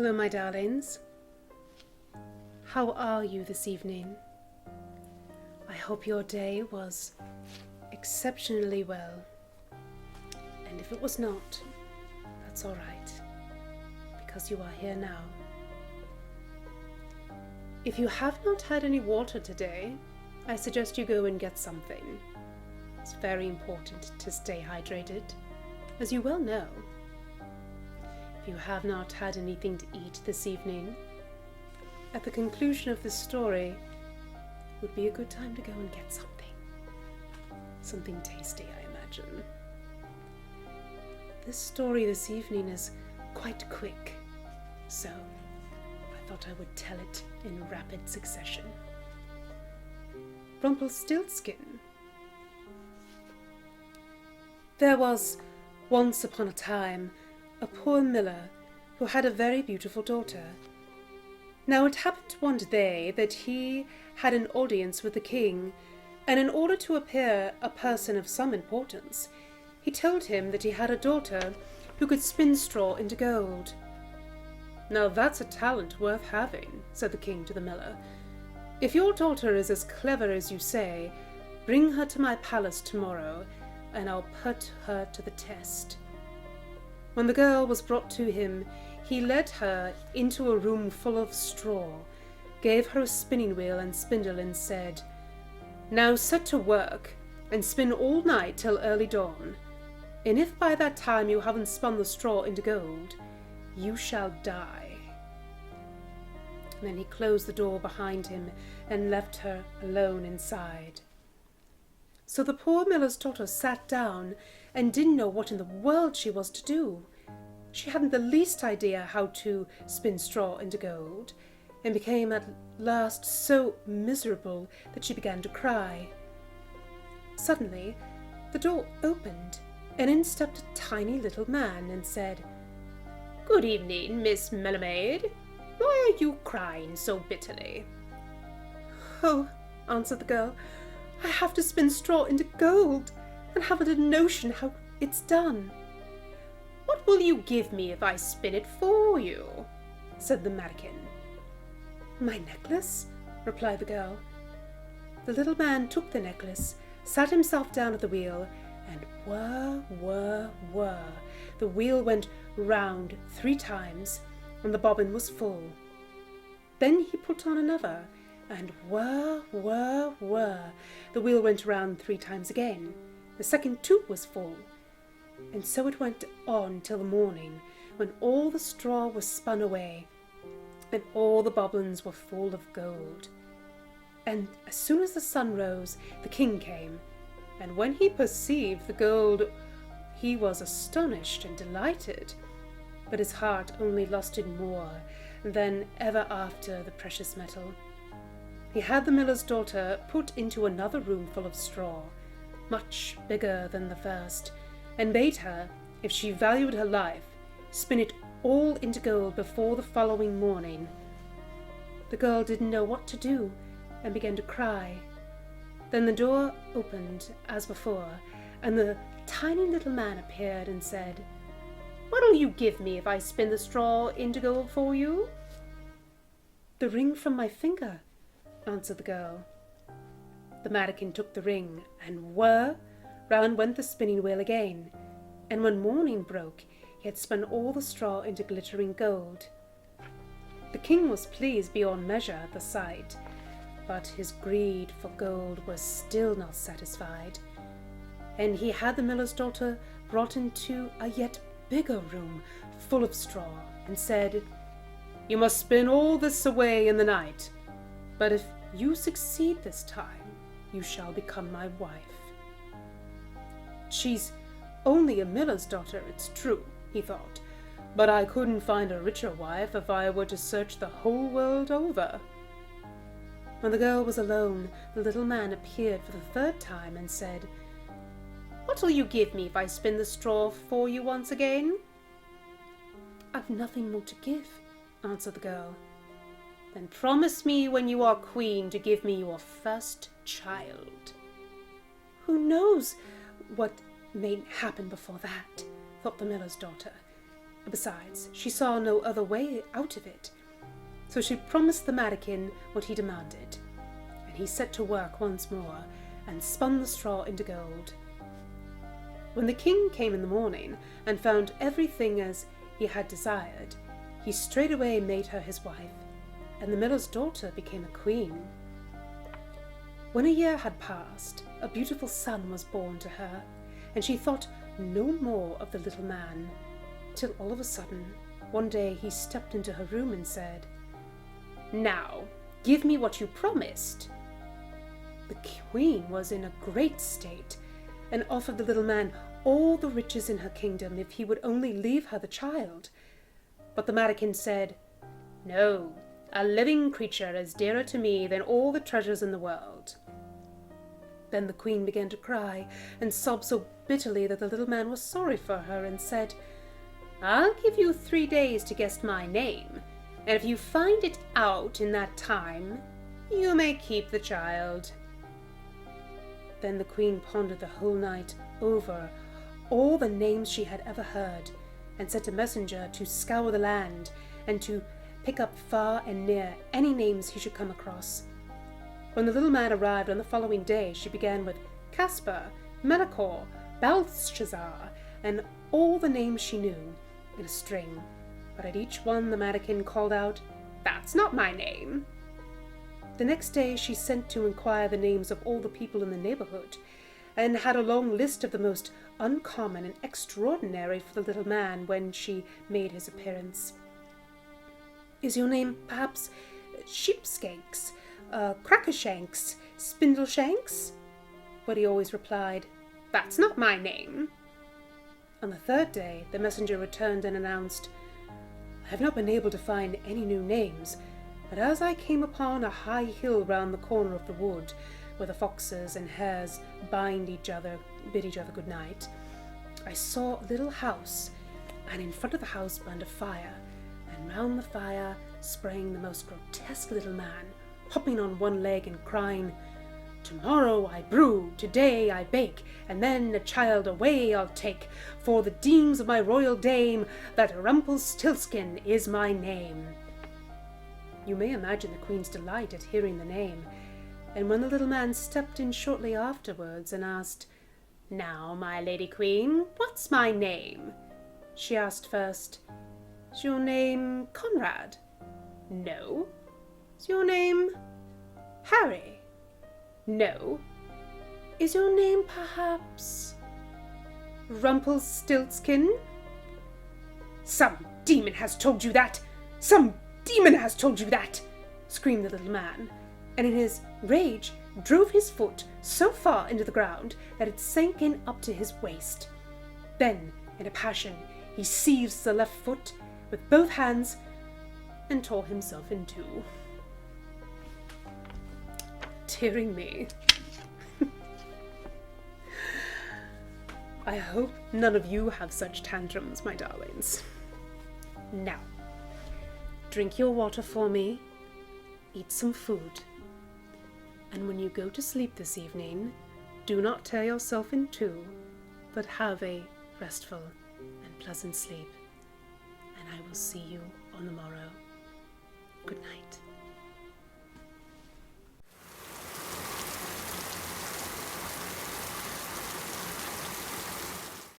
Hello, my darlings. How are you this evening? I hope your day was exceptionally well. And if it was not, that's all right, because you are here now. If you have not had any water today, I suggest you go and get something. It's very important to stay hydrated, as you well know. If you have not had anything to eat this evening, at the conclusion of this story would be a good time to go and get something. Something tasty, I imagine. This story this evening is quite quick, so I thought I would tell it in rapid succession. Rumplestilksin. There was, once upon a time, a poor miller who had a very beautiful daughter. Now it happened one day that he had an audience with the king, and in order to appear a person of some importance, he told him that he had a daughter who could spin straw into gold. "Now that's a talent worth having," said the king to the miller. "If your daughter is as clever as you say, bring her to my palace tomorrow, and I'll put her to the test." When the girl was brought to him, he led her into a room full of straw, gave her a spinning wheel and spindle, and said, "Now set to work, and spin all night till early dawn, and if by that time you haven't spun the straw into gold, you shall die." And then he closed the door behind him and left her alone inside. So the poor miller's daughter sat down and didn't know what in the world she was to do. She hadn't the least idea how to spin straw into gold, and became at last so miserable that she began to cry. Suddenly the door opened, and in stepped a tiny little man and said, "Good evening, Miss Mellermaid. Why are you crying so bitterly?" "Oh," answered the girl, "I have to spin straw into gold, and haven't a notion how it's done." "What will you give me if I spin it for you?" said the mannikin. "My necklace," replied the girl. The little man took the necklace, sat himself down at the wheel, and whir, whir, whir, the wheel went round 3 times, and the bobbin was full. Then he put on another, and whir, whir, whir, the wheel went round 3 times again. The second too was full. And so it went on till the morning, when all the straw was spun away, and all the bobbins were full of gold. And as soon as the sun rose, the king came, and when he perceived the gold, he was astonished and delighted, but his heart only lusted more than ever after the precious metal. He had the miller's daughter put into another room full of straw, much bigger than the first, and bade her, if she valued her life, spin it all into gold before the following morning. The girl didn't know what to do, and began to cry. Then the door opened as before, and the tiny little man appeared and said, "What'll you give me if I spin the straw into gold for you?" "The ring from my finger," answered the girl. The mannikin took the ring, and whir, round went the spinning wheel again, and when morning broke, he had spun all the straw into glittering gold. The king was pleased beyond measure at the sight, but his greed for gold was still not satisfied, and he had the miller's daughter brought into a yet bigger room full of straw, and said, "You must spin all this away in the night, but if you succeed this time, you shall become my wife." "She's only a miller's daughter, it's true," he thought, "but I couldn't find a richer wife if I were to search the whole world over." When the girl was alone, the little man appeared for the 3rd time and said, "What'll you give me if I spin the straw for you once again?" "I've nothing more to give," answered the girl. "Then promise me when you are queen to give me your first child." "Who knows what may happen before that?" thought the miller's daughter. Besides, she saw no other way out of it. So she promised the Madakin what he demanded, and he set to work once more and spun the straw into gold. When the king came in the morning and found everything as he had desired, he straightway made her his wife, and the miller's daughter became a queen. When a year had passed, a beautiful son was born to her, and she thought no more of the little man, till all of a sudden, one day he stepped into her room and said, "Now, give me what you promised." The queen was in a great state, and offered the little man all the riches in her kingdom if he would only leave her the child. But the Madakin said, "No, a living creature is dearer to me than all the treasures in the world." Then the queen began to cry and sob so bitterly that the little man was sorry for her and said, "I'll give you 3 days to guess my name, and if you find it out in that time, you may keep the child." Then the queen pondered the whole night over all the names she had ever heard, and sent a messenger to scour the land and to pick up far and near any names he should come across. When the little man arrived on the following day, she began with Caspar, Melchior, Belshazzar, and all the names she knew, in a string. But at each one the Madakin called out, "That's not my name." The next day she sent to inquire the names of all the people in the neighbourhood, and had a long list of the most uncommon and extraordinary for the little man when she made his appearance. "Is your name perhaps Sheepshanks, Crackershanks, Spindleshanks?" But he always replied, "That's not my name." On the third day the messenger returned and announced, "I have not been able to find any new names, but as I came upon a high hill round the corner of the wood, where the foxes and hares bid each other good night, I saw a little house, and in front of the house burned a fire, and round the fire sprang the most grotesque little man, hopping on one leg and crying, 'Tomorrow I brew, today I bake, and then the child away I'll take, for the deems of my royal dame, that Rumplestilksin is my name.'" You may imagine the queen's delight at hearing the name, and when the little man stepped in shortly afterwards and asked, "Now, my lady queen, what's my name?" she asked first, "Is your name Conrad?" "No." "Is your name Harry?" "No." "Is your name perhaps Rumplestilksin?" "Some demon has told you that! Some demon has told you that!" screamed the little man, and in his rage drove his foot so far into the ground that it sank in up to his waist. Then, in a passion, he seized the left foot with both hands and tore himself in two. Dearing me. I hope none of you have such tantrums, my darlings. Now, drink your water for me, eat some food, and when you go to sleep this evening, do not tear yourself in two, but have a restful and pleasant sleep, and I will see you on the morrow. Good night.